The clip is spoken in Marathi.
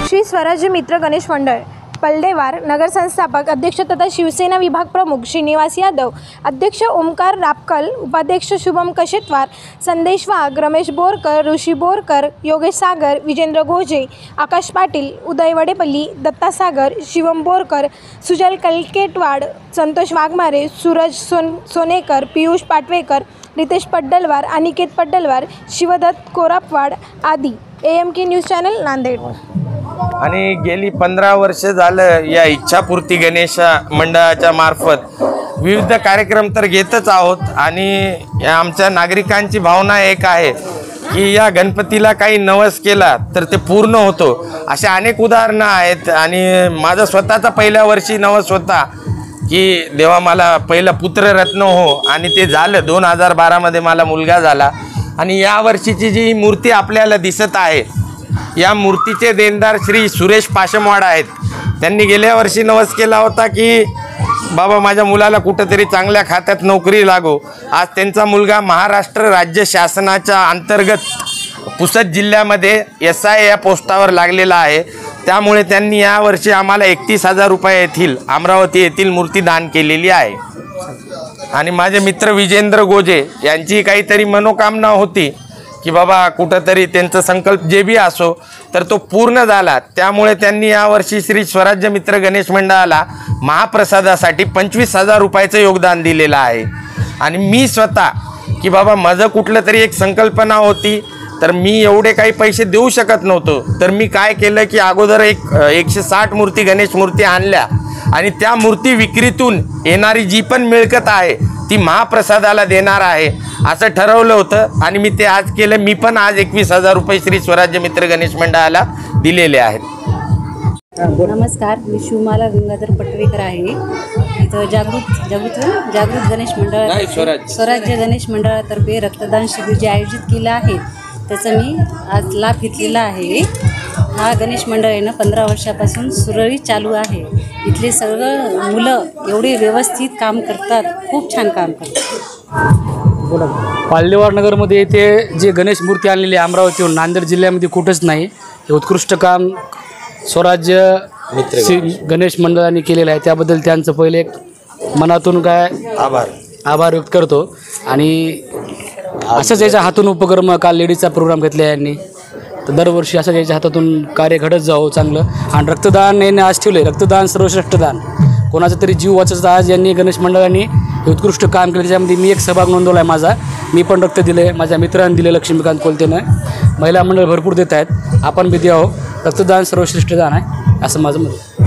श्री स्वराज्य मित्र गणेश मंडळ पलडेवार नगर संस्थापक अध्यक्ष तथा शिवसेना विभाग प्रमुख श्रीनिवास यादव, अध्यक्ष ओमकार रापकल, उपाध्यक्ष शुभम कशेतवार, संदेश वाघ, रमेश बोरकर, ऋषी बोरकर, योगेश सागर, विजेंद्र गोजे, आकाश पाटील, उदय वडेपल्ली, दत्ता सागर, शिवम बोरकर, सुजल कलकेटवाड, संतोष वाघमारे, सूरज सोनेकर, पियुष पाटवेकर, रितेश पड्डलवार, अनिकेत पड्डलवार, शिवदत्त कोरापवाड आदी। AMK news channel Nanded. आणि गेली 15 वर्ष झालं या इच्छापूर्ती गणेश मंडळाच्या मार्फत विविध कार्यक्रम तर घेतच आहोत आणि आमच्या नागरिकांची भावना एक आहे की या गणपतीला काही नवस केला तर ते पूर्ण होतो। अशा अनेक उदाहरणं आहेत आणि माझा स्वतःचा पहिल्या वर्षी नवस होता की देवा मला पहिला पुत्ररत्न हो आणि ते झालं। 2012 मध्ये मला मुलगा झाला आणि या वर्षीची जी मूर्ती आपल्याला दिसत आहे या मूर्तीचे देणदार श्री सुरेश पाशमवाड आहेत। त्यांनी गेल्या वर्षी नवस केला होता की बाबा माझ्या मुलाला कुठेतरी चांगल्या खात्यात नोकरी लागो। आज त्यांचा मुलगा महाराष्ट्र राज्य शासनाच्या अंतर्गत पुसद जिल्ह्यामध्ये SI या पोस्टावर लागलेला आहे। त्यामुळे त्यांनी यावर्षी आम्हाला 31,000 रुपये येथील अमरावती येथील मूर्ती दान केलेली आहे। आणि माझे मित्र विजेंद्र गोजे यांची काहीतरी मनोकामना होती की बाबा कुठंतरी त्यांचा संकल्प जे बी असो तर तो पूर्ण झाला। त्यामुळे त्यांनी यावर्षी श्री स्वराज्य मित्र गणेश मंडळाला महाप्रसादासाठी 25,000 रुपयाचं योगदान दिलेलं आहे। आणि मी स्वतः की बाबा माझं कुठलं तरी एक संकल्पना होती तर मी एवढे काही पैसे देऊ शकत नव्हतो तर मी काय केलं की अगोदर 160 मूर्ती गणेश मूर्ती आणल्या आणि त्या मूर्ती विक्रीतून येणारी जी पण मिळकत आहे ती महाप्रसादाला देणार आहे असं ठरवलं होतं आणि मी ते आज केलं। मी पण आज 21,000 रुपये श्री स्वराज्य मित्र गणेश मंडळाला दिलेले आहेत। नमस्कार, मी शिवमाला गंगाधर पटवेकर आहे। इथं जागृत गणेश मंडळ स्वराज्य गणेश मंडळातर्फे रक्तदान शिबिर जे आयोजित केलं आहे त्याचा मी आज लाभ घेतलेला आहे। हा गणेश मंडळ आहे ना 15 वर्षापासून सुरळीत चालू आहे। इथले सगळं मुलं एवढे व्यवस्थित काम करतात, खूप छान काम करतात। पालडेवार नगरमध्ये इथे जे गणेश मूर्ती आणलेली अमरावतीहून नांदेड जिल्ह्यामध्ये कुठंच नाही। हे उत्कृष्ट काम स्वराज्य गणेश मंडळाने केलेलं आहे, त्याबद्दल त्यांचं पहिले एक मनातून काय आभार व्यक्त करतो। आणि असंच याच्या हातून उपक्रम काल लेडीजचा प्रोग्राम घेतला यांनी, तर दरवर्षी असं याच्या हातातून कार्य घडत जावं चांगलं। आणि रक्तदान यांनी आज ठेवले, रक्तदान सर्वश्रेष्ठ दान, कोणाचा तरी जीव वाचवता आज यांनी गणेश मंडळाने उत्कृष्ट काम केलं। त्याच्यामध्ये मी एक सहभाग नोंदवला आहे माझा, मी पण रक्त दिले, माझ्या मित्रांनी दिले, लक्ष्मीकांत कोलतेनं, महिला मंडळ भरपूर देत आहेत, आपण बी द्यावं। रक्तदान सर्वश्रेष्ठ दान आहे असं माझं मत आहे।